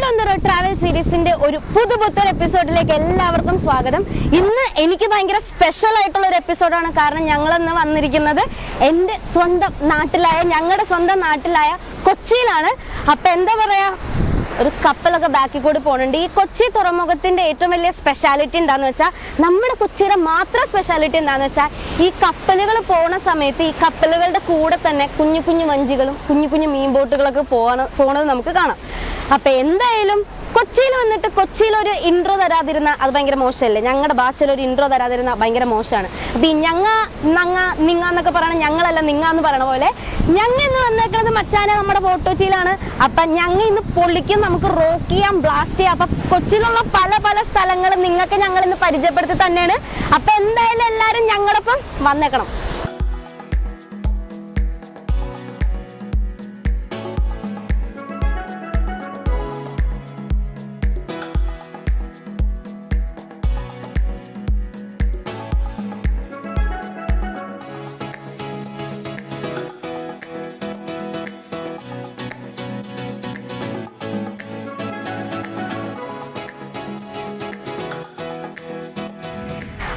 All on the Road Travel Series ഒരു പുതുപുത്തൻ എപ്പിസോഡിലേക്ക് എല്ലാവർക്കും സ്വാഗതം. ഇന്ന് എനിക്ക് ഭയങ്കര സ്പെഷ്യൽ ആയിട്ടുള്ള ഒരു എപ്പിസോഡാണ്. കാരണം ഞങ്ങൾ ഇന്ന് വന്നിരിക്കുന്നത് എൻ്റെ സ്വന്തം നാട്ടിലായ ഞങ്ങളുടെ സ്വന്തം നാട്ടിലായ കൊച്ചിയിലാണ്. അപ്പം എന്താ പറയാ, ഒരു കപ്പലൊക്കെ ബാക്കിൽ കൂടി പോകുന്നുണ്ട്. ഈ കൊച്ചി തുറമുഖത്തിന്റെ ഏറ്റവും വലിയ സ്പെഷ്യാലിറ്റി എന്താണെന്ന് വെച്ചാൽ, നമ്മുടെ കൊച്ചിയുടെ മാത്രം സ്പെഷ്യാലിറ്റി എന്താണെന്ന് വെച്ചാൽ, ഈ കപ്പലുകൾ പോണ സമയത്ത് ഈ കപ്പലുകളുടെ കൂടെ തന്നെ കുഞ്ഞു കുഞ്ഞു വഞ്ചികളും കുഞ്ഞു കുഞ്ഞു മീൻ ബോട്ടുകളൊക്കെ പോണത് നമുക്ക് കാണാം. അപ്പൊ എന്തായാലും കൊച്ചിയിൽ വന്നിട്ട് കൊച്ചിയിൽ ഒരു ഇൻട്രോ തരാതിരുന്ന അത് ഭയങ്കര മോശമല്ലേ? ഞങ്ങളുടെ ഭാഷയിൽ ഒരു ഇൻട്രോ തരാതിരുന്ന ഭയങ്കര മോശമാണ്. അപ്പൊ ഈ ഞങ്ങ നങ്ങ നിങ്ങ എന്നൊക്കെ പറയണ ഞങ്ങളല്ല നിങ്ങ എന്ന് പറയണ പോലെ ഞങ്ങ ഇന്ന് വന്നേക്കുന്നത് മച്ചാനെ നമ്മുടെ ഫോട്ടോച്ചിയിലാണ്. അപ്പൊ ഞങ്ങ ഇന്ന് പൊള്ളിക്കും, നമുക്ക് റോക്ക് ചെയ്യാം, ബ്ലാസ്റ്റ് ചെയ്യാം. അപ്പൊ കൊച്ചിയിലുള്ള പല പല സ്ഥലങ്ങളും നിങ്ങൾക്ക് ഞങ്ങൾ ഇന്ന് പരിചയപ്പെടുത്തി തന്നെയാണ്. അപ്പൊ എന്തായാലും എല്ലാവരും ഞങ്ങളൊപ്പം വന്നേക്കണം.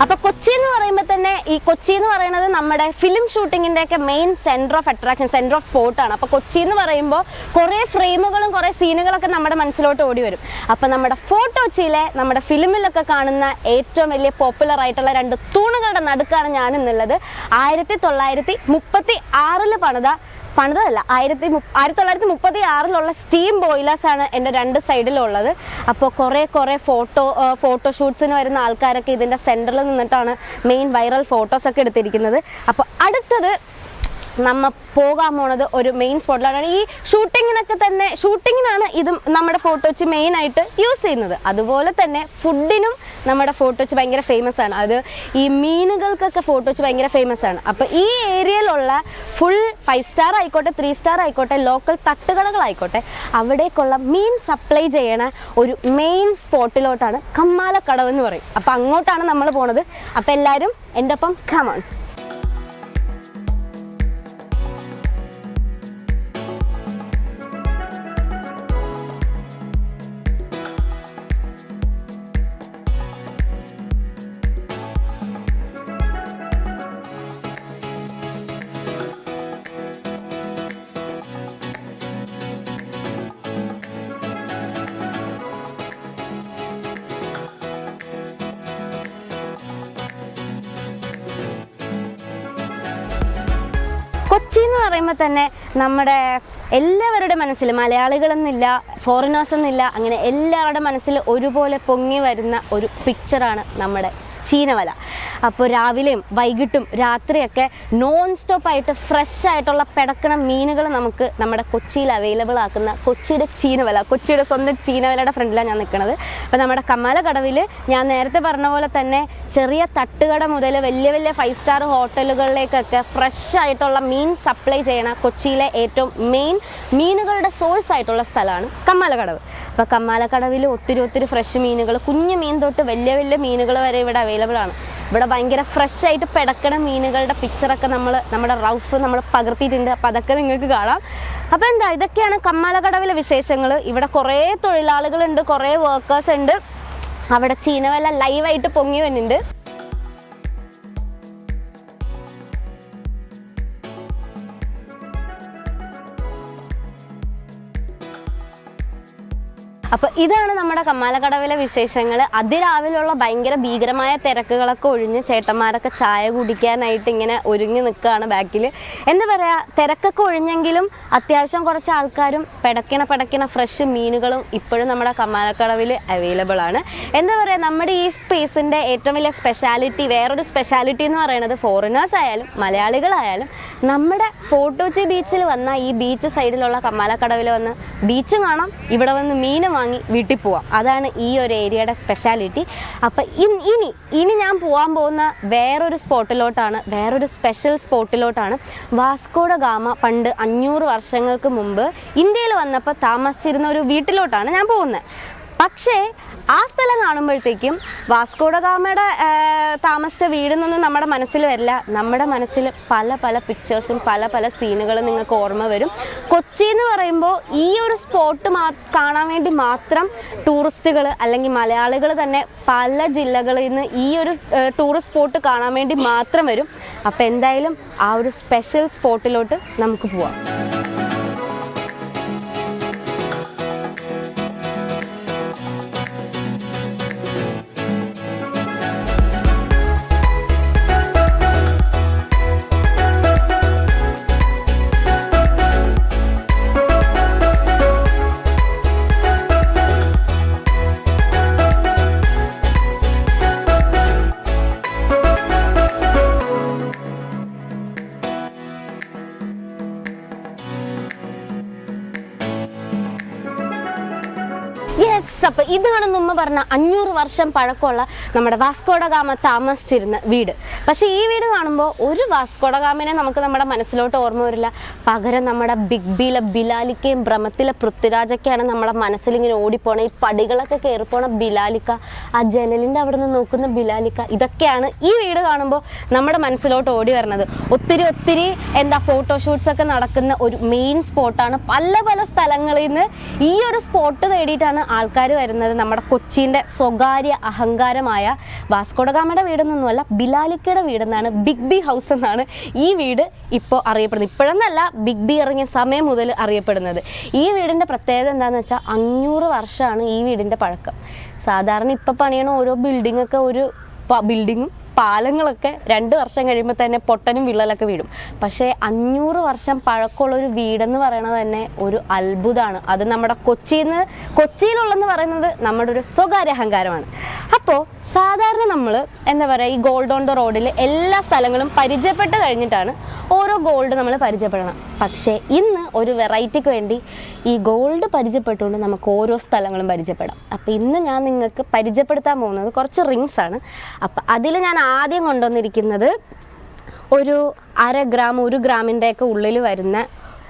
അപ്പൊ കൊച്ചി എന്ന് പറയുമ്പോൾ തന്നെ ഈ കൊച്ചി എന്ന് പറയുന്നത് നമ്മുടെ ഫിലിം ഷൂട്ടിങ്ങിന്റെ ഒക്കെ main centre of attraction, centre of സ്പോട്ടാണ്. അപ്പൊ കൊച്ചി എന്ന് പറയുമ്പോൾ കുറെ ഫ്രെയിമുകളും കുറെ സീനുകളൊക്കെ നമ്മുടെ മനസ്സിലോട്ട് ഓടി വരും. അപ്പൊ നമ്മുടെ ഫോട്ടോച്ചിയിലെ നമ്മുടെ ഫിലിമിലൊക്കെ കാണുന്ന ഏറ്റവും വലിയ പോപ്പുലർ ആയിട്ടുള്ള രണ്ട് തൂണുകളുടെ നടുക്കാണ് ഞാൻ ഇന്നുള്ളത്. 1936 പണിതല്ല 1936 സ്റ്റീം ബോയിലേഴ്സ് ആണ് എൻ്റെ രണ്ട് സൈഡിലുള്ളത്. അപ്പോൾ കുറേ ഫോട്ടോഷൂട്ട്സിന് വരുന്ന ആൾക്കാരൊക്കെ ഇതിൻ്റെ സെൻറ്ററിൽ നിന്നിട്ടാണ് മെയിൻ വൈറൽ ഫോട്ടോസൊക്കെ എടുത്തിരിക്കുന്നത്. അപ്പോൾ അടുത്തത് നമ്മൾ പോകാൻ പോണത് ഒരു മെയിൻ സ്പോട്ടിലാണ്. ഈ ഷൂട്ടിങ്ങിനാണ് ഇത് നമ്മുടെ ഫോട്ടോച്ച് മെയിനായിട്ട് യൂസ് ചെയ്യുന്നത്. അതുപോലെ തന്നെ ഫുഡിനും നമ്മുടെ ഫോട്ടോച്ച് ഭയങ്കര ഫേമസ് ആണ്. അത് ഈ മീനുകൾക്കൊക്കെ ഫോട്ടോച്ച് ഭയങ്കര ഫേമസ് ആണ്. അപ്പോൾ ഈ ഏരിയയിലുള്ള ഫുൾ 5 സ്റ്റാർ ആയിക്കോട്ടെ 3 സ്റ്റാർ ആയിക്കോട്ടെ ലോക്കൽ തട്ടുകടകളായിക്കോട്ടെ അവിടേക്കുള്ള മീൻ സപ്ലൈ ചെയ്യണ ഒരു മെയിൻ സ്പോട്ടിലോട്ടാണ് കമ്മാലക്കടവ് എന്ന് പറയും. അപ്പോൾ അങ്ങോട്ടാണ് നമ്മൾ പോണത്. അപ്പോൾ എല്ലാവരും എൻ്റെ ഒപ്പം കം ഓൺ. കൊച്ചി എന്ന് പറയുമ്പോൾ തന്നെ നമ്മുടെ എല്ലാവരുടെ മനസ്സിൽ, മലയാളികളെന്നില്ല ഫോറിനേഴ്സ് എന്നില്ല, അങ്ങനെ എല്ലാവരുടെ മനസ്സിൽ ഒരുപോലെ പൊങ്ങി വരുന്ന ഒരു പിക്ചറാണ് നമ്മുടെ ചീനവല. അപ്പോൾ രാവിലെയും വൈകിട്ടും രാത്രിയൊക്കെ നോൺ സ്റ്റോപ്പായിട്ട് ഫ്രഷ് ആയിട്ടുള്ള പിടക്കണ മീനുകൾ നമുക്ക് നമ്മുടെ കൊച്ചിയിൽ അവൈലബിൾ ആക്കുന്ന കൊച്ചിയുടെ ചീനവല, കൊച്ചിയുടെ സ്വന്തം ചീനവലയുടെ ഫ്രണ്ടിലാണ് ഞാൻ നിൽക്കുന്നത്. അപ്പോൾ നമ്മുടെ കമ്മാലക്കടവിൽ ഞാൻ നേരത്തെ പറഞ്ഞ പോലെ തന്നെ ചെറിയ തട്ടുകട മുതൽ വലിയ വലിയ 5 സ്റ്റാർ ഹോട്ടലുകളിലേക്കൊക്കെ ഫ്രഷ് ആയിട്ടുള്ള മീൻ സപ്ലൈ ചെയ്യണ കൊച്ചിയിലെ ഏറ്റവും മെയിൻ മീനുകളുടെ സോഴ്സ് ആയിട്ടുള്ള സ്ഥലമാണ് കമ്മാലക്കടവ്. അപ്പോൾ കമ്മാലക്കടവിൽ ഒത്തിരി ഫ്രഷ് മീനുകൾ, കുഞ്ഞു മീൻ തൊട്ട് വലിയ വലിയ മീനുകൾ വരെ ഇവിടെ അവൈലബിൾ ആണ്. ഇവിടെ ഭയങ്കര ഫ്രഷ് ആയിട്ട് പിടക്കണ മീനുകളുടെ പിക്ചറൊക്കെ നമ്മുടെ റൗഫ് നമ്മൾ പകർത്തിയിട്ടുണ്ട്. അപ്പോൾ അതൊക്കെ നിങ്ങൾക്ക് കാണാം. അപ്പോൾ എന്താ, ഇതൊക്കെയാണ് കമ്മാലക്കടവിലെ വിശേഷങ്ങൾ. ഇവിടെ കുറേ തൊഴിലാളികളുണ്ട്, കുറേ വർക്കേഴ്സ് ഉണ്ട്. അവിടെ ചീനവല ലൈവായിട്ട് പൊങ്ങി വരുന്നുണ്ട്. അപ്പോൾ ഇതാണ് നമ്മുടെ കമ്മാലക്കടവിലെ വിശേഷങ്ങൾ. അതിരാവിലുള്ള ഭയങ്കര ഭീകരമായ തിരക്കുകളൊക്കെ ഒഴിഞ്ഞ് ചേട്ടന്മാരൊക്കെ ചായ കുടിക്കാനായിട്ട് ഇങ്ങനെ ഒരുങ്ങി നിൽക്കുകയാണ് ബാക്കിൽ. എന്താ പറയുക, തിരക്കൊക്കെ ഒഴിഞ്ഞെങ്കിലും അത്യാവശ്യം കുറച്ച് ആൾക്കാരും പിടക്കണ ഫ്രഷ് മീനുകളും ഇപ്പോഴും നമ്മുടെ കമ്മാലക്കടവിൽ അവൈലബിൾ ആണ്. എന്താ പറയുക, നമ്മുടെ ഈ സ്പേസിൻ്റെ ഏറ്റവും വലിയ സ്പെഷ്യാലിറ്റി, വേറൊരു സ്പെഷ്യാലിറ്റി എന്ന് പറയുന്നത് ഫോറിനേഴ്സ് ആയാലും മലയാളികളായാലും നമ്മുടെ ഫോട്ടോച്ചി ബീച്ചിൽ വന്ന ഈ ബീച്ച് സൈഡിലുള്ള കമ്മാലക്കടവിൽ വന്ന് ബീച്ചും കാണാം, ഇവിടെ വന്ന് മീനും വാങ്ങി വീട്ടിൽ പോവാം. അതാണ് ഈ ഒരു ഏരിയയുടെ സ്പെഷ്യാലിറ്റി. അപ്പം ഇനി ഞാൻ പോകാൻ പോകുന്ന വേറൊരു സ്പോട്ടിലോട്ടാണ്, വേറൊരു സ്പെഷ്യൽ സ്പോട്ടിലോട്ടാണ്. വാസ്കോ ഡ ഗാമ പണ്ട് 500 വർഷങ്ങൾക്ക് മുമ്പ് ഇന്ത്യയിൽ വന്നപ്പോൾ താമസിച്ചിരുന്ന ഒരു വീട്ടിലോട്ടാണ് ഞാൻ പോകുന്നത്. പക്ഷേ ആ സ്ഥലം കാണുമ്പോഴത്തേക്കും വാസ്കോ ഡ ഗാമയുടെ താമസിച്ച വീടെന്നൊന്നും നമ്മുടെ മനസ്സിൽ വരില്ല. നമ്മുടെ മനസ്സിൽ പല പല പിക്ചേഴ്സും പല പല സീനുകളും നിങ്ങൾക്ക് ഓർമ്മ വരും. കൊച്ചി എന്ന് പറയുമ്പോൾ ഈ ഒരു സ്പോട്ട് കാണാൻ വേണ്ടി മാത്രം ടൂറിസ്റ്റുകൾ അല്ലെങ്കിൽ മലയാളികൾ തന്നെ പല ജില്ലകളിൽ നിന്ന് ഈ ഒരു ടൂറിസ്റ്റ് സ്പോട്ട് കാണാൻ വേണ്ടി മാത്രം വരും. അപ്പോൾ എന്തായാലും ആ ഒരു സ്പെഷ്യൽ സ്പോട്ടിലോട്ട് നമുക്ക് പോവാം. അപ്പോൾ ഇതാണ് നമ്മ പറഞ്ഞ 500 വർഷം പഴക്കമുള്ള നമ്മുടെ വാസ്കോ ഡ ഗാമ താമസിച്ചിരുന്ന വീട്. പക്ഷേ ഈ വീട് കാണുമ്പോൾ ഒരു വാസ്കോ ഡ ഗാമനെ നമുക്ക് നമ്മുടെ മനസ്സിലോട്ട് ഓർമ്മ വരില്ല. പകരം നമ്മുടെ ബിഗ് ബിയിലെ ബിലാലിക്കയും ഭ്രമത്തിലെ പൃഥ്വിരാജൊക്കെയാണ് നമ്മുടെ മനസ്സിലിങ്ങനെ ഓടിപ്പോണ, ഈ പടികളൊക്കെ കയറിപ്പോണ ബിലാലിക്ക, ആ ജനലിൻ്റെ അവിടെ നിന്ന് നോക്കുന്ന ബിലാലിക്ക, ഇതൊക്കെയാണ് ഈ വീട് കാണുമ്പോൾ നമ്മുടെ മനസ്സിലോട്ട് ഓടി വരുന്നത്. ഒത്തിരി ഫോട്ടോഷൂട്ട്സ് ഒക്കെ നടക്കുന്ന ഒരു മെയിൻ സ്പോട്ടാണ്. പല പല സ്ഥലങ്ങളിൽ നിന്ന് ഈ ഒരു സ്പോട്ട് തേടിയിട്ടാണ് ആൾക്കാർ വരുന്നത്. നമ്മുടെ കൊച്ചിൻ്റെ സ്വകാര്യ അഹങ്കാരമായ വാസ്കോ ഡ ഗാമയുടെ വീടൊന്നുമല്ല, ബിലാലിക്കയുടെ വീടെന്നാണ്, ബിഗ് ബി ഹൗസ് എന്നാണ് ഈ വീട് ഇപ്പോൾ അറിയപ്പെടുന്നത്. ഇപ്പോഴെന്നല്ല, ബിഗ് ബി ഇറങ്ങിയ സമയം മുതൽ അറിയപ്പെടുന്നത്. ഈ വീടിൻ്റെ പ്രത്യേകത എന്താണെന്ന് വെച്ചാൽ 500 വർഷമാണ് ഈ വീടിൻ്റെ പഴക്കം. സാധാരണ ഇപ്പം പണിയണ ഓരോ ബിൽഡിങ്ങൊക്കെ, ഒരു ബിൽഡിങ്ങും പാലങ്ങളൊക്കെ 2 വർഷം കഴിയുമ്പോൾ തന്നെ പൊട്ടനും വിള്ളലൊക്കെ വീടും. പക്ഷേ 500 വർഷം പഴക്കമുള്ളൊരു വീടെന്ന് പറയുന്നത് തന്നെ ഒരു അത്ഭുതമാണ്. അത് നമ്മുടെ കൊച്ചിയിലുള്ളതെന്ന് പറയുന്നത് നമ്മുടെ ഒരു സ്വകാര്യ അഹങ്കാരമാണ്. അപ്പോൾ സാധാരണ നമ്മൾ ഈ ഗോൾഡ് ഓൺ ദ റോഡിൽ എല്ലാ സ്ഥലങ്ങളും പരിചയപ്പെട്ട് കഴിഞ്ഞിട്ടാണ് ഓരോ ഗോൾഡ് നമ്മൾ പരിചയപ്പെടണം. പക്ഷേ ഇന്ന് ഒരു വെറൈറ്റിക്ക് വേണ്ടി ഈ ഗോൾഡ് പരിചയപ്പെട്ടുകൊണ്ട് നമുക്ക് ഓരോ സ്ഥലങ്ങളും പരിചയപ്പെടാം. അപ്പോൾ ഇന്ന് ഞാൻ നിങ്ങൾക്ക് പരിചയപ്പെടുത്താൻ പോകുന്നത് കുറച്ച് റിങ്സ് ആണ്. അപ്പം അതിൽ ഞാൻ ആദ്യം കൊണ്ടുവന്നിരിക്കുന്നത് ഒരു 1/2 ഗ്രാം 1 ഗ്രാമിൻ്റെയൊക്കെ ഉള്ളിൽ വരുന്ന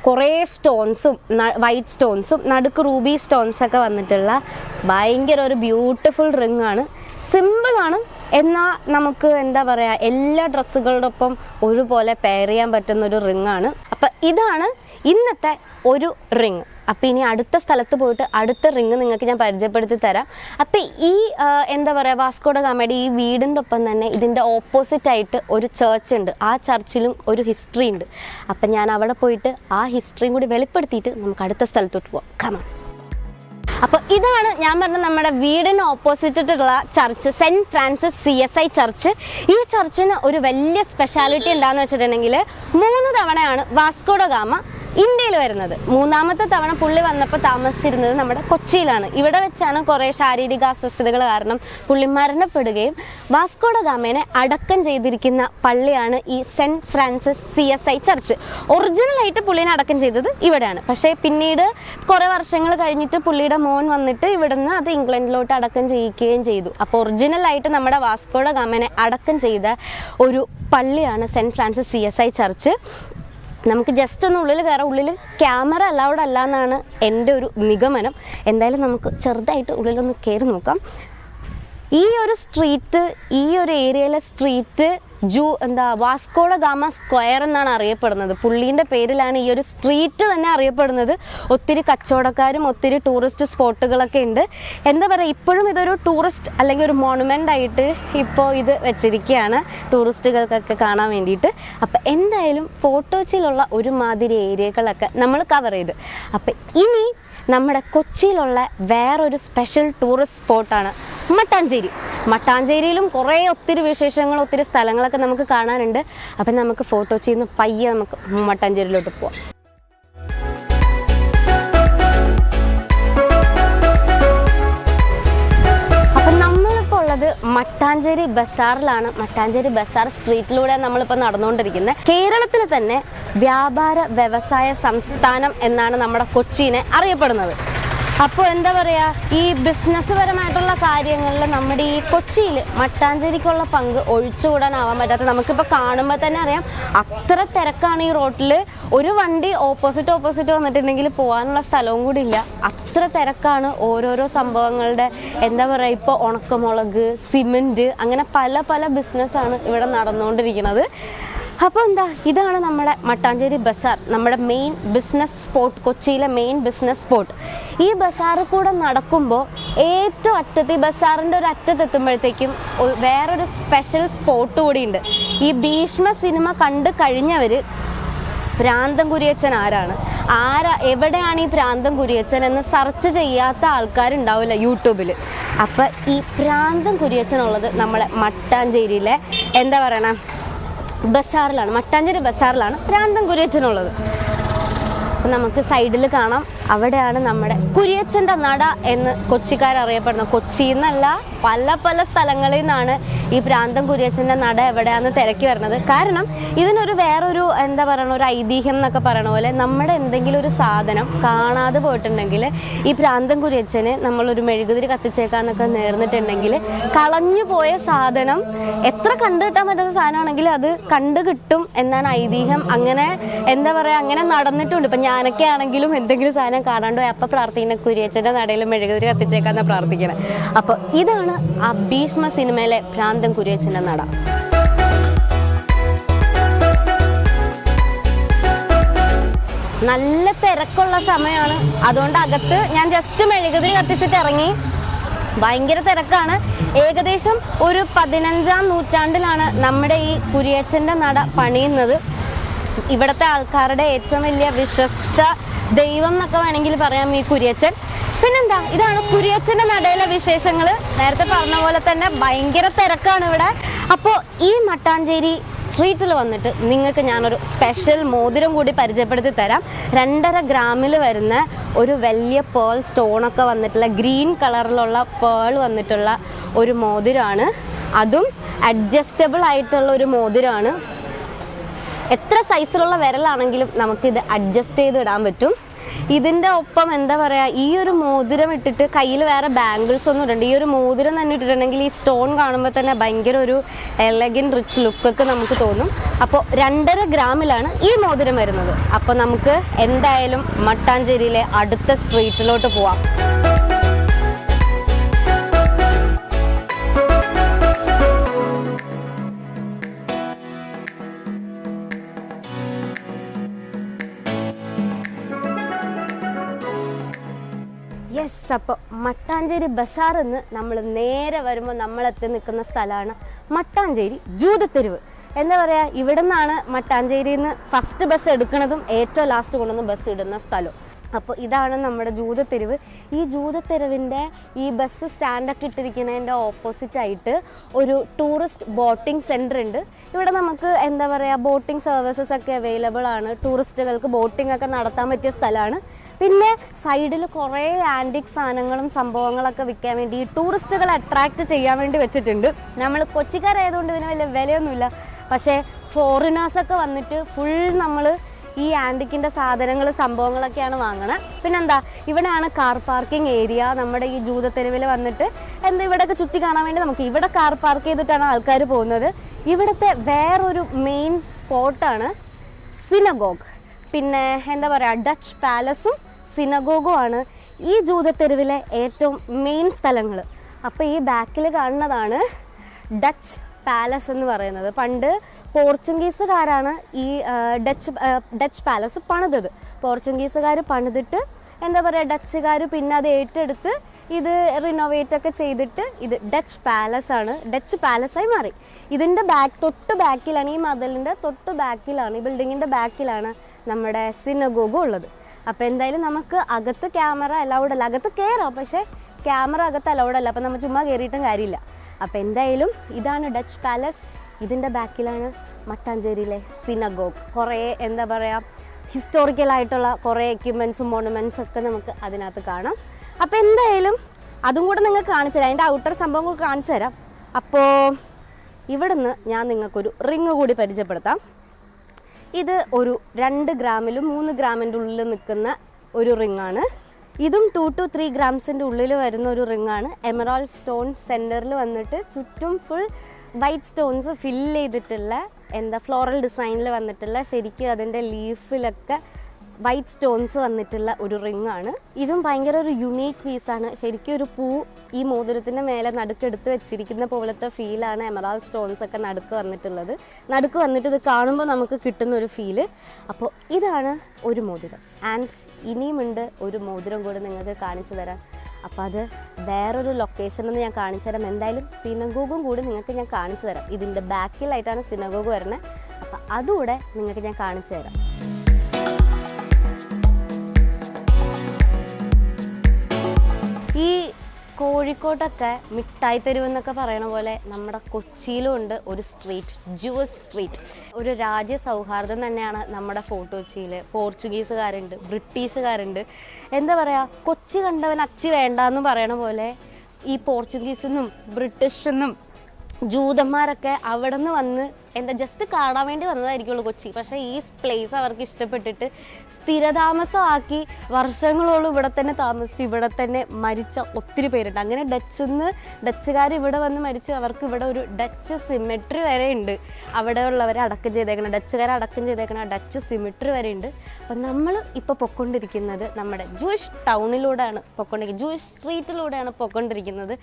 കുറേ സ്റ്റോൺസും വൈറ്റ് സ്റ്റോൺസും നടുക്ക് റൂബി സ്റ്റോൺസൊക്കെ വന്നിട്ടുള്ള ഭയങ്കര ഒരു ബ്യൂട്ടിഫുൾ റിങ് ആണ്. സിമ്പിളാണ്, എന്നാൽ നമുക്ക് എല്ലാ ഡ്രസ്സുകളുടെ ഒപ്പം ഒരുപോലെ പെയർ ചെയ്യാൻ പറ്റുന്നൊരു റിങ്ങാണ്. അപ്പം ഇതാണ് ഇന്നത്തെ ഒരു റിങ്. അപ്പം ഇനി അടുത്ത സ്ഥലത്ത് പോയിട്ട് അടുത്ത റിങ് നിങ്ങൾക്ക് ഞാൻ പരിചയപ്പെടുത്തി തരാം. അപ്പം ഈ വാസ്കോ ഡ ഗാമയുടെ ഈ വീടിൻ്റെ ഒപ്പം തന്നെ ഇതിൻ്റെ ഓപ്പോസിറ്റായിട്ട് ഒരു ചർച്ച് ഉണ്ട്. ആ ചർച്ചിലും ഒരു ഹിസ്റ്ററി ഉണ്ട്. അപ്പം ഞാൻ അവിടെ പോയിട്ട് ആ ഹിസ്റ്ററിയും കൂടി വെളിപ്പെടുത്തിയിട്ട് നമുക്ക് അടുത്ത സ്ഥലത്തോട്ട് പോവാം. കമാ. അപ്പോൾ ഇതാണ് ഞാൻ പറഞ്ഞ നമ്മുടെ വീടിന് ഓപ്പോസിറ്റുള്ള church, saint Francis CSI church. ഈ ചർച്ചിന് ഒരു വലിയ സ്പെഷ്യാലിറ്റി എന്താണെന്ന് വെച്ചിട്ടുണ്ടെങ്കിൽ 3 തവണയാണ് വാസ്കോ ഡ ഗാമ ഇന്ത്യയിൽ വരുന്നത്. 3ാമത്തെ തവണ പുള്ളി വന്നപ്പോൾ താമസിച്ചിരുന്നത് നമ്മുടെ കൊച്ചിയിലാണ്. ഇവിടെ വെച്ചാണ് കുറേ ശാരീരിക അസ്വസ്ഥതകൾ കാരണം പുള്ളി മരണപ്പെടുകയും വാസ്കോ ഡ ഗാമേനെ അടക്കം ചെയ്തിരിക്കുന്ന പള്ളിയാണ് ഈ സെൻറ്റ് ഫ്രാൻസിസ് CSI ചർച്ച്. ഒറിജിനലായിട്ട് പുള്ളിനെ അടക്കം ചെയ്തത് ഇവിടെയാണ്. പക്ഷേ പിന്നീട് കുറേ വർഷങ്ങൾ കഴിഞ്ഞിട്ട് പുള്ളിയുടെ മോൻ വന്നിട്ട് ഇവിടുന്ന് അത് ഇംഗ്ലണ്ടിലോട്ട് അടക്കം ചെയ്യിക്കുകയും ചെയ്തു. അപ്പോൾ ഒറിജിനലായിട്ട് നമ്മുടെ വാസ്കോ ഡ ഗാമേനെ അടക്കം ചെയ്ത ഒരു പള്ളിയാണ് സെൻറ്റ് ഫ്രാൻസിസ് CSI ചർച്ച്. നമുക്ക് ജസ്റ്റ് ഒന്ന് ഉള്ളിൽ കയറാം. ഉള്ളിൽ ക്യാമറ അലൗഡ് അല്ല എന്നാണ് എൻ്റെ ഒരു നിഗമനം. എന്തായാലും നമുക്ക് ചെറുതായിട്ട് ഉള്ളിലൊന്ന് കയറി നോക്കാം. ഈ ഒരു സ്ട്രീറ്റ്, ഈ ഒരു ഏരിയയിലെ street Vasco da Gama square എന്നാണ് അറിയപ്പെടുന്നത്. പുള്ളീൻ്റെ പേരിലാണ് ഈ ഒരു സ്ട്രീറ്റ് തന്നെ അറിയപ്പെടുന്നത്. ഒത്തിരി കച്ചവടക്കാരും ഒത്തിരി ടൂറിസ്റ്റ് സ്പോട്ടുകളൊക്കെ ഉണ്ട്. ഇപ്പോഴും ഇതൊരു ടൂറിസ്റ്റ് അല്ലെങ്കിൽ ഒരു മോണുമെൻ്റ് ആയിട്ട് ഇപ്പോൾ ഇത് വെച്ചിരിക്കുകയാണ് ടൂറിസ്റ്റുകൾക്കൊക്കെ കാണാൻ വേണ്ടിയിട്ട്. അപ്പം എന്തായാലും ഫോട്ടോച്ചിലുള്ള ഒരുമാതിരി ഏരിയകളൊക്കെ നമ്മൾ കവർ ചെയ്ത്. അപ്പം ഇനി നമ്മുടെ കൊച്ചിയിലുള്ള വേറൊരു സ്പെഷ്യൽ ടൂറിസ്റ്റ് സ്പോട്ടാണ് മട്ടാഞ്ചേരി. മട്ടാഞ്ചേരിയിലും ഒത്തിരി വിശേഷങ്ങൾ, ഒത്തിരി സ്ഥലങ്ങളൊക്കെ നമുക്ക് കാണാനുണ്ട്. അപ്പം നമുക്ക് ഫോട്ടോച്ചിയിൽ നിന്ന് പയ്യെ നമുക്ക് മട്ടാഞ്ചേരിയിലോട്ട് പോവാം. മട്ടാഞ്ചേരി ബസാറിലാണ്. മട്ടാഞ്ചേരി ബസാർ സ്ട്രീറ്റിലൂടെ നമ്മളിപ്പോൾ നടന്നുകൊണ്ടിരിക്കുന്നത്. കേരളത്തിൽ തന്നെ വ്യാപാര വ്യവസായ സംസ്ഥാനം എന്നാണ് നമ്മുടെ കൊച്ചിനെ അറിയപ്പെടുന്നത്. അപ്പോൾ എന്താ പറയുക, ഈ ബിസിനസ് പരമായിട്ടുള്ള കാര്യങ്ങളിൽ നമ്മുടെ ഈ കൊച്ചിയിൽ മട്ടാഞ്ചേരിക്കുള്ള പങ്ക് ഒഴിച്ചുകൂടാനാവാൻ പറ്റാത്ത, നമുക്കിപ്പോൾ കാണുമ്പോൾ തന്നെ അറിയാം അത്ര തിരക്കാണ് ഈ റോട്ടിൽ. ഒരു വണ്ടി ഓപ്പോസിറ്റ് വന്നിട്ടുണ്ടെങ്കിൽ പോകാനുള്ള സ്ഥലവും കൂടി ഇല്ല, അത്ര തിരക്കാണ്. ഓരോരോ സംഭവങ്ങളുടെ എന്താ പറയുക, ഇപ്പോൾ ഉണക്കമുളക്, സിമെൻറ്റ്, അങ്ങനെ പല പല ബിസിനസ്സാണ് ഇവിടെ നടന്നുകൊണ്ടിരിക്കുന്നത്. അപ്പോൾ എന്താ, ഇതാണ് നമ്മുടെ മട്ടാഞ്ചേരി ബസാർ, നമ്മുടെ മെയിൻ ബിസിനസ് സ്പോട്ട്, കൊച്ചിയിലെ മെയിൻ ബിസിനസ് സ്പോട്ട്. ഈ ബസാറിൽ കൂടെ നടക്കുമ്പോൾ ഏറ്റവും അറ്റത്ത്, ഈ ബസാറിൻ്റെ ഒരു അറ്റത്തെത്തുമ്പോഴത്തേക്കും വേറൊരു സ്പെഷ്യൽ സ്പോട്ട് കൂടിയുണ്ട്. ഈ ഭീഷ്മ സിനിമ കണ്ടു കഴിഞ്ഞവർ പ്രാന്തൻ കുരിയച്ചൻ എവിടെയാണ് ഈ പ്രാന്തൻ കുരിയച്ചൻ എന്ന് സെർച്ച് ചെയ്യാത്ത ആൾക്കാരുണ്ടാവില്ല യൂട്യൂബിൽ. അപ്പം ഈ പ്രാന്തൻ കുരിയച്ചൻ ഉള്ളത് നമ്മുടെ മട്ടാഞ്ചേരിയിലെ എന്താ പറയണ ബസാറിലാണ്, മട്ടാഞ്ചേരി ബസാറിലാണ് പ്രാന്തൻ കുരിയച്ചനുള്ളത്. നമുക്ക് സൈഡിൽ കാണാം, അവിടെയാണ് നമ്മുടെ കുരിയച്ചൻ്റെ നട എന്ന് കൊച്ചിക്കാരറിയപ്പെടുന്നത്. കൊച്ചിയിൽ നിന്നല്ല, പല പല സ്ഥലങ്ങളിൽ നിന്നാണ് ഈ പ്രാന്തൻ കുരിയച്ചൻ്റെ നട എവിടെയാണെന്ന് തിരക്കി വരുന്നത്. കാരണം ഇതിനൊരു വേറൊരു എന്താ പറയണ, ഒരു ഐതിഹ്യം എന്നൊക്കെ പറയണ പോലെ, നമ്മുടെ എന്തെങ്കിലും ഒരു സാധനം കാണാതെ പോയിട്ടുണ്ടെങ്കിൽ ഈ പ്രാന്തൻ കുരിയച്ചന് നമ്മളൊരു മെഴുകുതിരി കത്തിച്ചേക്കാന്നൊക്കെ നേർന്നിട്ടുണ്ടെങ്കിൽ കളഞ്ഞു പോയ സാധനം, എത്ര കണ്ടു കിട്ടാൻ പറ്റുന്ന സാധനമാണെങ്കിലും അത് കണ്ടു കിട്ടും എന്നാണ് ഐതിഹ്യം. അങ്ങനെ എന്താ പറയുക, അങ്ങനെ നടന്നിട്ടുണ്ട്. ഇപ്പം ഞാനൊക്കെ ആണെങ്കിലും എന്തെങ്കിലും സാധനം കാണാണ്ടോ അപ്പം പ്രാർത്ഥിക്കുന്ന കുരിയച്ചൻ്റെ നടയിൽ മെഴുകുതിരി കത്തിച്ചേക്കാന്നാണ് പ്രാർത്ഥിക്കുന്നത്. അപ്പോൾ ഇതാണ് ആ ഭീഷ്മ സിനിമയിലെ പ്രാന്തൻ കുരിയച്ചൻ്റെ നട. നല്ല തിരക്കുള്ള സമയമാണ്, അതുകൊണ്ട് അകത്ത് ഞാൻ ജസ്റ്റ് മെഴുകുതിരി കത്തിച്ചിട്ട് ഇറങ്ങി. ഭയങ്കര തിരക്കാണ്. ഏകദേശം ഒരു 15-ാം നൂറ്റാണ്ടിലാണ് നമ്മുടെ ഈ കുരിയച്ചൻ്റെ നട പണിയുന്നത്. ഇവിടുത്തെ ആൾക്കാരുടെ ഏറ്റവും വലിയ വിശ്വസ്ത ദൈവം എന്നൊക്കെ വേണമെങ്കിൽ പറയാം ഈ കുരിയച്ചൻ. പിന്നെന്താ, ഇതാണ് കുരിയച്ചൻ്റെ നടയിലെ വിശേഷങ്ങൾ. നേരത്തെ പറഞ്ഞ പോലെ തന്നെ ഭയങ്കര തിരക്കാണ് ഇവിടെ. അപ്പോൾ ഈ മട്ടാഞ്ചേരി സ്ട്രീറ്റിൽ വന്നിട്ട് നിങ്ങൾക്ക് ഞാനൊരു സ്പെഷ്യൽ മോതിരം കൂടി പരിചയപ്പെടുത്തി തരാം. 2.5 ഗ്രാമിൽ വരുന്ന ഒരു വലിയ പേൾ സ്റ്റോണൊക്കെ വന്നിട്ടുള്ള, ഗ്രീൻ കളറിലുള്ള പേൾ വന്നിട്ടുള്ള ഒരു മോതിരമാണ്. അതും അഡ്ജസ്റ്റബിൾ ആയിട്ടുള്ള ഒരു മോതിരമാണ്. എത്ര സൈസിലുള്ള വിരലാണെങ്കിലും നമുക്കിത് അഡ്ജസ്റ്റ് ചെയ്ത് ഇടാൻ പറ്റും. ഇതിൻ്റെ ഒപ്പം എന്താ പറയുക, ഈ ഒരു മോതിരം ഇട്ടിട്ട് കയ്യിൽ വേറെ ബാംഗിൾസ് ഒന്നും ഇടണ്ട. ഈ ഒരു മോതിരം തന്നെ ഇട്ടിട്ടുണ്ടെങ്കിൽ ഈ സ്റ്റോൺ കാണുമ്പോൾ തന്നെ ഭയങ്കര ഒരു എലഗൻ റിച്ച് ലുക്കൊക്കെ നമുക്ക് തോന്നും. അപ്പോൾ 2.5 ഗ്രാമിലാണ് ഈ മോതിരം വരുന്നത്. അപ്പോൾ നമുക്ക് എന്തായാലും മട്ടാഞ്ചേരിയിലെ അടുത്ത സ്ട്രീറ്റിലോട്ട് പോവാം. യെസ്, അപ്പോൾ മട്ടാഞ്ചേരി ബസാറിൽ നിന്ന് നമ്മൾ നേരെ വരുമ്പോൾ നമ്മളെത്തി നിൽക്കുന്ന സ്ഥലമാണ് മട്ടാഞ്ചേരി ജൂതത്തെരുവ്. എന്താ പറയുക, ഇവിടെ നിന്നാണ് മട്ടാഞ്ചേരിയിൽ നിന്ന് ഫസ്റ്റ് ബസ് എടുക്കുന്നതും ഏറ്റവും ലാസ്റ്റ് കൊണ്ടുവന്ന് ബസ് ഇടുന്ന സ്ഥലവും. അപ്പോൾ ഇതാണ് നമ്മുടെ ജൂതത്തെരുവ്. ഈ ജൂതത്തെരുവിൻ്റെ ഈ ബസ് സ്റ്റാൻഡൊക്കെ ഇട്ടിരിക്കുന്നതിൻ്റെ ഓപ്പോസിറ്റായിട്ട് ഒരു ടൂറിസ്റ്റ് ബോട്ടിംഗ് സെൻറ്റർ ഉണ്ട്. ഇവിടെ നമുക്ക് എന്താ പറയുക, ബോട്ടിംഗ് സർവീസസ് ഒക്കെ അവൈലബിൾ ആണ്. ടൂറിസ്റ്റുകൾക്ക് ബോട്ടിംഗ് ഒക്കെ നടത്താൻ പറ്റിയ സ്ഥലമാണ്. പിന്നെ സൈഡിൽ കുറേ ആൻറ്റിക് സാധനങ്ങളും സംഭവങ്ങളൊക്കെ വിൽക്കാൻ വേണ്ടി, ടൂറിസ്റ്റുകളെ അട്രാക്റ്റ് ചെയ്യാൻ വേണ്ടി വെച്ചിട്ടുണ്ട്. നമ്മൾ കൊച്ചിക്കാരായതുകൊണ്ട് ഇതിന് വലിയ വിലയൊന്നുമില്ല. പക്ഷേ ഫോറിനേഴ്സൊക്കെ വന്നിട്ട് ഫുൾ നമ്മൾ ഈ ആൻറ്റിക്കിൻ്റെ സാധനങ്ങൾ സംഭവങ്ങളൊക്കെയാണ് വാങ്ങണത്. പിന്നെന്താ, ഇവിടെയാണ് കാർ പാർക്കിംഗ് ഏരിയ. നമ്മുടെ ഈ ജൂതത്തെരുവിൽ വന്നിട്ട് ഇവിടെയൊക്കെ ചുറ്റി കാണാൻ വേണ്ടി നമുക്ക് ഇവിടെ കാർ പാർക്ക് ചെയ്തിട്ടാണ് ആൾക്കാർ പോകുന്നത്. ഇവിടുത്തെ വേറൊരു മെയിൻ സ്പോട്ടാണ് സിനഗോഗ്. പിന്നെ എന്താ പറയുക, ഡച്ച് പാലസും സിനഗോഗും ആണ് ഈ ജൂതത്തെരുവിലെ ഏറ്റവും മെയിൻ സ്ഥലങ്ങൾ. അപ്പോൾ ഈ ബാക്കിൽ കാണുന്നതാണ് ഡച്ച് പാലസ് എന്ന് പറയുന്നത്. പണ്ട് പോർച്ചുഗീസുകാരാണ് ഈ ഡച്ച് പാലസ് പണിതത്. പോർച്ചുഗീസുകാർ പണിതിട്ട് എന്താ പറയുക, ഡച്ചുകാർ പിന്നെ അത് ഏറ്റെടുത്ത് ഇത് റിനോവേറ്റ് ഒക്കെ ചെയ്തിട്ട് ഇത് ഡച്ച് പാലസ് ആണ്, ഡച്ച് പാലസായി മാറി. ഇതിൻ്റെ തൊട്ട് ബാക്കിലാണ്, ഈ മതിലിൻ്റെ തൊട്ട് ബാക്കിലാണ്, ഈ ബിൽഡിങ്ങിൻ്റെ ബാക്കിലാണ് നമ്മുടെ സിനഗോഗും ഉള്ളത്. അപ്പോൾ എന്തായാലും നമുക്ക് അകത്ത് ക്യാമറ അലൗഡ് അല്ല, അകത്ത് കയറാം പക്ഷേ ക്യാമറ അകത്ത് അലൗഡ് അല്ല. അപ്പോൾ നമ്മൾ ചുമ്മാ കയറിയിട്ടും കാര്യമില്ല. അപ്പോൾ എന്തായാലും ഇതാണ് ഡച്ച് പാലസ്. ഇതിൻ്റെ ബാക്കിലാണ് മട്ടാഞ്ചേരിയിലെ സിനഗോഗ്. കുറേ എന്താ പറയുക, ഹിസ്റ്റോറിക്കലായിട്ടുള്ള കുറേ എക്യുപ്മെൻറ്റ്സും മോണുമെൻറ്റ്സും ഒക്കെ നമുക്ക് അതിനകത്ത് കാണാം. അപ്പോൾ എന്തായാലും അതും കൂടെ നിങ്ങൾക്ക് കാണിച്ചു തരാം, അതിൻ്റെ ഔട്ടർ സംഭവം കൂടി കാണിച്ചു തരാം. അപ്പോൾ ഇവിടുന്ന് ഞാൻ നിങ്ങൾക്കൊരു റിങ് കൂടി പരിചയപ്പെടുത്താം. ഇത് ഒരു 2 ഗ്രാമിലും 3 ഗ്രാമിൻ്റെ ഉള്ളിൽ നിൽക്കുന്ന ഒരു റിങ്ങാണ്. ഇതും 2 to 3 ഗ്രാംസിൻ്റെ ഉള്ളിൽ വരുന്ന ഒരു റിങ്ങാണ്. എമറാൾഡ് സ്റ്റോൺ സെൻറ്ററിൽ വന്നിട്ട് ചുറ്റും ഫുൾ വൈറ്റ് സ്റ്റോൺസ് ഫില്ല് ചെയ്തിട്ടുള്ള ഫ്ലോറൽ ഡിസൈനിൽ വന്നിട്ടുള്ള ശരിക്കും അതിൻ്റെ ലീഫിലൊക്കെ വൈറ്റ് സ്റ്റോൺസ് വന്നിട്ടുള്ള ഒരു റിങ്ങാണ്. ഇതും ഭയങ്കര ഒരു യുണീക്ക് പീസാണ്. ശരിക്കും ഒരു പൂ ഈ മോതിരത്തിൻ്റെ മേലെ നടുക്കെടുത്ത് വെച്ചിരിക്കുന്ന പോലത്തെ ഫീലാണ് എമറാൾഡ് സ്റ്റോൺസ് ഒക്കെ നടുക്ക് വന്നിട്ട് ഇത് കാണുമ്പോൾ നമുക്ക് കിട്ടുന്ന ഒരു ഫീല്. അപ്പോൾ ഇതാണ് ഒരു മോതിരം. ആൻഡ് ഇനിയുമുണ്ട് ഒരു മോതിരം കൂടെ നിങ്ങൾക്ക് കാണിച്ചു തരാം. അപ്പോൾ അത് വേറൊരു ലൊക്കേഷനിൽ ഞാൻ കാണിച്ചു തരാം. എന്തായാലും സിനഗോഗും കൂടി നിങ്ങൾക്ക് ഞാൻ കാണിച്ചു തരാം. ഇതിൻ്റെ ബാക്കിലായിട്ടാണ് സിനഗോഗ് വരുന്നത്. അപ്പോൾ അതുകൂടെ നിങ്ങൾക്ക് ഞാൻ കാണിച്ചു തരാം. ഈ കോഴിക്കോട്ടൊക്കെ മിഠായി തെരുവ് എന്നൊക്കെ പറയണ പോലെ നമ്മുടെ കൊച്ചിയിലും ഉണ്ട് ഒരു സ്ട്രീറ്റ്, ജൂസ് സ്ട്രീറ്റ്. ഒരു രാജ്യ സൗഹാർദ്ദം തന്നെയാണ് നമ്മുടെ ഫോർട്ട് കൊച്ചിയിൽ. പോർച്ചുഗീസുകാരുണ്ട്, ബ്രിട്ടീഷുകാരുണ്ട്. എന്താ പറയുക, കൊച്ചി കണ്ടവൻ അച്ചി വേണ്ടാന്ന് പറയണ പോലെ ഈ പോർച്ചുഗീസെന്നും ബ്രിട്ടീഷെന്നും ജൂതന്മാരൊക്കെ അവിടെ നിന്ന് വന്ന് ജസ്റ്റ് കാണാൻ വേണ്ടി വന്നതായിരിക്കുള്ളൂ കൊച്ചി. പക്ഷേ ഈ പ്ലേസ് അവർക്ക് ഇഷ്ടപ്പെട്ടിട്ട് സ്ഥിരതാമസമാക്കി വർഷങ്ങളോളം ഇവിടെ തന്നെ താമസിച്ച് ഇവിടെ തന്നെ മരിച്ച ഒത്തിരി പേരുണ്ട്. അങ്ങനെ ഡച്ചുകാർ ഇവിടെ വന്ന് മരിച്ച് അവർക്ക് ഇവിടെ ഒരു ഡച്ച് സിമെട്രി വരെ ഉണ്ട്. അവിടെ ഉള്ളവരെ അടക്കം ചെയ്തേക്കണം, ഡച്ചുകാരെ അടക്കം ചെയ്തേക്കണം ഡച്ച് സിമെട്രി വരെ ഉണ്ട്. അപ്പം നമ്മൾ ഇപ്പോൾ പൊയ്ക്കൊണ്ടിരിക്കുന്നത് നമ്മുടെ ജൂയിഷ് ടൗണിലൂടെയാണ് ജൂയിഷ് സ്ട്രീറ്റിലൂടെയാണ് പൊയ്ക്കൊണ്ടിരിക്കുന്നത്.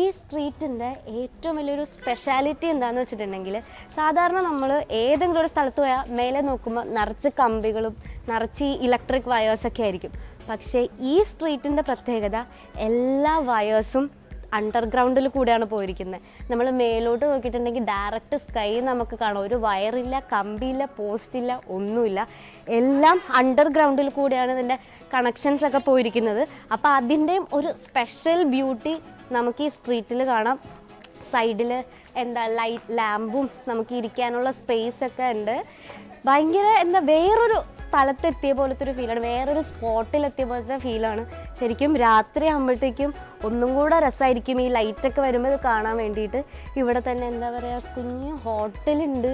ഈ സ്ട്രീറ്റിൻ്റെ ഏറ്റവും വലിയൊരു സ്പെഷ്യാലിറ്റി എന്താണെന്ന് വെച്ചിട്ടുണ്ടെങ്കിൽ, സാധാരണ നമ്മൾ ഏതെങ്കിലും ഒരു സ്ഥലത്ത് പോയാൽ മേലെ നോക്കുമ്പോൾ നിറച്ച് കമ്പികളും നിറച്ച് ഇലക്ട്രിക് വയേഴ്സൊക്കെ ആയിരിക്കും. പക്ഷേ ഈ സ്ട്രീറ്റിൻ്റെ പ്രത്യേകത എല്ലാ വയേഴ്സും അണ്ടർഗ്രൗണ്ടിൽ കൂടെയാണ് പോയിരിക്കുന്നത്. നമ്മൾ മേലോട്ട് നോക്കിയിട്ടുണ്ടെങ്കിൽ ഡയറക്റ്റ് സ്കൈ നമുക്ക് കാണാം. ഒരു വയറില്ല, കമ്പിയില്ല, പോസ്റ്റില്ല, ഒന്നുമില്ല. എല്ലാം അണ്ടർഗ്രൗണ്ടിൽ കൂടെയാണ് ഇതിൻ്റെ കണക്ഷൻസ് ഒക്കെ പോയിരിക്കുന്നത്. അപ്പോൾ അതിൻ്റെയും ഒരു സ്പെഷ്യൽ ബ്യൂട്ടി നമുക്ക് ഈ സ്ട്രീറ്റിൽ കാണാം. സൈഡിൽ ലൈറ്റ് ലാമ്പും നമുക്ക് ഇരിക്കാനുള്ള സ്പേസ് ഒക്കെ ഉണ്ട്. ഭയങ്കര വേറൊരു സ്ഥലത്തെത്തിയ പോലത്തെ ഒരു ഫീലാണ്, വേറൊരു സ്പോട്ടിലെത്തിയ പോലത്തെ ഫീലാണ്. ശരിക്കും രാത്രി ആകുമ്പോഴത്തേക്കും ഒന്നും കൂടെ രസമായിരിക്കും ഈ ലൈറ്റൊക്കെ വരുമ്പോൾ ഇത് കാണാൻ വേണ്ടിയിട്ട്. ഇവിടെ തന്നെ കുഞ്ഞു ഹോട്ടലുണ്ട്,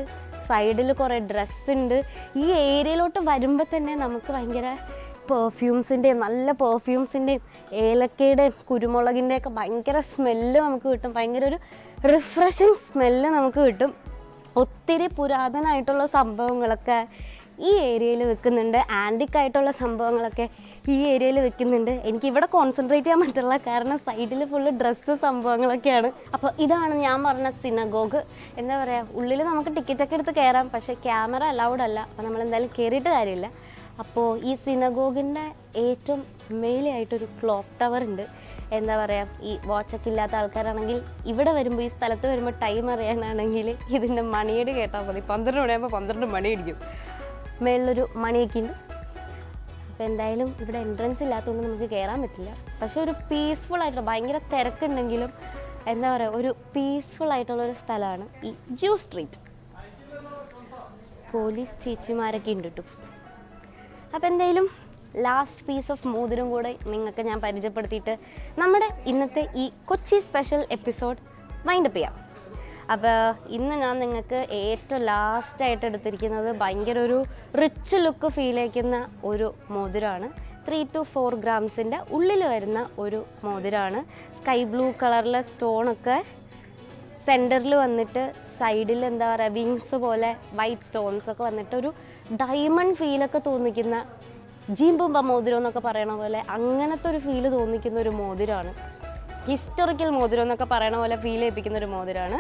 സൈഡിൽ കുറേ ഡ്രസ്സുണ്ട്. ഈ ഏരിയയിലോട്ട് വരുമ്പോൾ തന്നെ നമുക്ക് ഭയങ്കര നല്ല പെർഫ്യൂംസിൻ്റെയും ഏലക്കയുടെയും കുരുമുളകിൻ്റെയൊക്കെ ഭയങ്കര സ്മെല്ല് നമുക്ക് കിട്ടും. ഭയങ്കര ഒരു റിഫ്രഷിങ് സ്മെല്ല് നമുക്ക് കിട്ടും. ഒത്തിരി പുരാതനമായിട്ടുള്ള സംഭവങ്ങളൊക്കെ ഈ ഏരിയയിൽ വെക്കുന്നുണ്ട്. ആൻറ്റിക്കായിട്ടുള്ള സംഭവങ്ങളൊക്കെ ഈ ഏരിയയിൽ വെക്കുന്നുണ്ട്. എനിക്കിവിടെ കോൺസെൻട്രേറ്റ് ചെയ്യാൻ പറ്റില്ല, കാരണം സൈഡിൽ ഫുള്ള് ഡ്രസ്സ് സംഭവങ്ങളൊക്കെയാണ്. അപ്പോൾ ഇതാണ് ഞാൻ പറഞ്ഞ സിനഗോഗ്. എന്താ പറയുക, ഉള്ളിൽ നമുക്ക് ടിക്കറ്റൊക്കെ എടുത്ത് കയറാം, പക്ഷേ ക്യാമറ അലൗഡ് അല്ല. അപ്പോൾ നമ്മളെന്തായാലും കയറിയിട്ട് കാര്യമില്ല. അപ്പോൾ ഈ സിനഗോഗിൻ്റെ ഏറ്റവും മേലെയായിട്ടൊരു ക്ലോക്ക് ടവർ ഉണ്ട്. എന്താ പറയുക, ഈ വാച്ചൊക്കെ ഇല്ലാത്ത ആൾക്കാരാണെങ്കിൽ ഇവിടെ വരുമ്പോൾ, ഈ സ്ഥലത്ത് വരുമ്പോൾ ടൈം അറിയാനാണെങ്കിൽ ഇതിൻ്റെ മണിയടി കേട്ടാൽ മതി. 12 മണിയാകുമ്പോൾ 12 മണി അടിക്കും. മേളിലൊരു മണിയൊക്കെ ഉണ്ട്. അപ്പോൾ എന്തായാലും ഇവിടെ എൻട്രൻസ് ഇല്ലാത്തതുകൊണ്ട് നമുക്ക് കയറാൻ പറ്റില്ല. പക്ഷേ ഒരു പീസ്ഫുൾ ആയിട്ടുള്ള, ഭയങ്കര തിരക്കുണ്ടെങ്കിലും എന്താ പറയുക, ഒരു പീസ്ഫുൾ ആയിട്ടുള്ളൊരു സ്ഥലമാണ് ഈ ജൂസ് സ്ട്രീറ്റ്. പോലീസ് ചേച്ചിമാരൊക്കെ ഉണ്ട് കേട്ടോ. അപ്പോൾ എന്തായാലും ലാസ്റ്റ് പീസ് ഓഫ് മോതിരം കൂടെ നിങ്ങൾക്ക് ഞാൻ പരിചയപ്പെടുത്തിയിട്ട് നമ്മുടെ ഇന്നത്തെ ഈ കൊച്ചി സ്പെഷ്യൽ എപ്പിസോഡ് വൈൻഡപ്പ് ചെയ്യാം. അപ്പോൾ ഇന്ന് ഞാൻ നിങ്ങൾക്ക് ഏറ്റവും ലാസ്റ്റായിട്ട് എടുത്തിരിക്കുന്നത് ഭയങ്കര ഒരു റിച്ച് ലുക്ക് ഫീൽ ചെയ്യിക്കുന്ന ഒരു മോതിരമാണ്. 3 to 4 ഗ്രാംസിൻ്റെ ഉള്ളിൽ വരുന്ന ഒരു മോതിരമാണ്. സ്കൈ ബ്ലൂ കളറിലെ സ്റ്റോണൊക്കെ സെൻറ്ററിൽ വന്നിട്ട് സൈഡിൽ എന്താ പറയുക, വിങ്സ് പോലെ വൈറ്റ് സ്റ്റോൺസൊക്കെ വന്നിട്ട് ഒരു ഡയമണ്ട് ഫീലൊക്കെ തോന്നിക്കുന്ന, ജീമ്പുമ്പ മോതിരം എന്നൊക്കെ പറയണ പോലെ അങ്ങനത്തെ ഒരു ഫീല് തോന്നിക്കുന്ന ഒരു മോതിരമാണ്. ഹിസ്റ്റോറിക്കൽ മോതിരം എന്നൊക്കെ പറയണ പോലെ ഫീൽ ചെയ്യിപ്പിക്കുന്ന ഒരു മോതിരമാണ്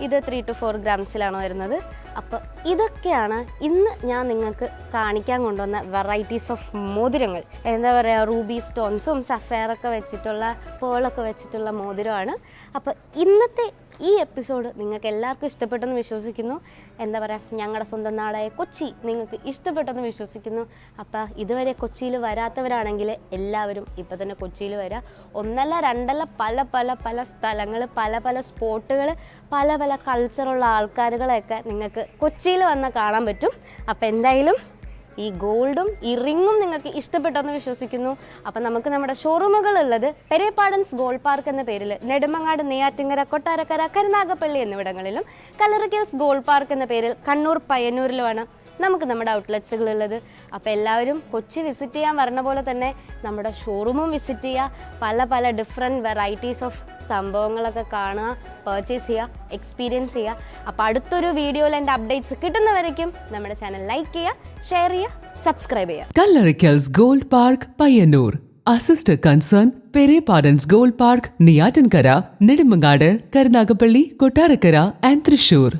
ഇത്. 3 to 4 ഗ്രാംസിലാണ് വരുന്നത്. അപ്പോൾ ഇതൊക്കെയാണ് ഇന്ന് ഞാൻ നിങ്ങൾക്ക് കാണിക്കാൻ കൊണ്ടുവന്ന വെറൈറ്റീസ് ഓഫ് മോതിരങ്ങൾ. എന്താ പറയുക, റൂബി സ്റ്റോൺസും സഫയറൊക്കെ വെച്ചിട്ടുള്ള, പേളൊക്കെ വെച്ചിട്ടുള്ള മോതിരമാണ്. അപ്പോൾ ഇന്നത്തെ ഈ എപ്പിസോഡ് നിങ്ങൾക്ക് എല്ലാവർക്കും ഇഷ്ടപ്പെട്ടെന്ന് വിശ്വസിക്കുന്നു. എന്താ പറയുക, ഞങ്ങളുടെ സ്വന്തം നാടായ കൊച്ചി നിങ്ങൾക്ക് ഇഷ്ടപ്പെട്ടെന്ന് വിശ്വസിക്കുന്നു. അപ്പോൾ ഇതുവരെ കൊച്ചിയിൽ വരാത്തവരാണെങ്കിൽ എല്ലാവരും ഇപ്പോൾ തന്നെ കൊച്ചിയിൽ വരിക. ഒന്നല്ല രണ്ടല്ല, പല പല പല സ്ഥലങ്ങൾ, പല പല സ്പോട്ടുകൾ, പല പല കൾച്ചറുള്ള ആൾക്കാരുകളെയൊക്കെ നിങ്ങൾക്ക് കൊച്ചിയിൽ വന്ന് കാണാൻ പറ്റും. അപ്പോൾ എന്തായാലും ഈ ഗോൾഡും ഈ റിങ്ങും നിങ്ങൾക്ക് ഇഷ്ടപ്പെട്ടെന്ന് വിശ്വസിക്കുന്നു. അപ്പം നമുക്ക് നമ്മുടെ ഷോറൂമുകൾ ഉള്ളത് പെരേപാടൻസ് ഗോൾഡ് പാർക്ക് എന്ന പേരിൽ നെടുമങ്ങാട്, നെയ്യാറ്റിൻകര, കൊട്ടാരക്കര, കരുനാഗപ്പള്ളി എന്നിവിടങ്ങളിലും കല്ലറക്കൽസ് ഗോൾഡ് പാർക്ക് എന്ന പേരിൽ കണ്ണൂർ, പയ്യന്നൂരിലുമാണ് നമുക്ക് നമ്മുടെ ഔട്ട്ലെറ്റ്സുകളുള്ളത്. അപ്പോൾ എല്ലാവരും കൊച്ചി വിസിറ്റ് ചെയ്യാൻ പറഞ്ഞ പോലെ തന്നെ നമ്മുടെ ഷോറൂമും വിസിറ്റ് ചെയ്യുക. പല പല ഡിഫറെൻറ്റ് വെറൈറ്റീസ് ഓഫ് സംഭവങ്ങളൊക്കെ കാണുക, പർച്ചേസ് ചെയ്യുക, എക്സ്പീരിയൻസ് ചെയ്യുക. അപ്പോൾ അടുത്തൊരു വീഡിയോയിൽ എൻ്റെ അപ്ഡേറ്റ്സ് കിട്ടുന്നവരേക്കും നമ്മുടെ ചാനൽ ലൈക്ക് ചെയ്യുക, ഷെയർ ചെയ്യുക, സബ്സ്ക്രൈബ് ചെയ്യുക. Kallarakkal's gold park, Payyanur. Our sister concern, Perepadan's Gold Park, Neyyatankara, Nedumangad, Karunagapalli, Kottarakara and Thrissur.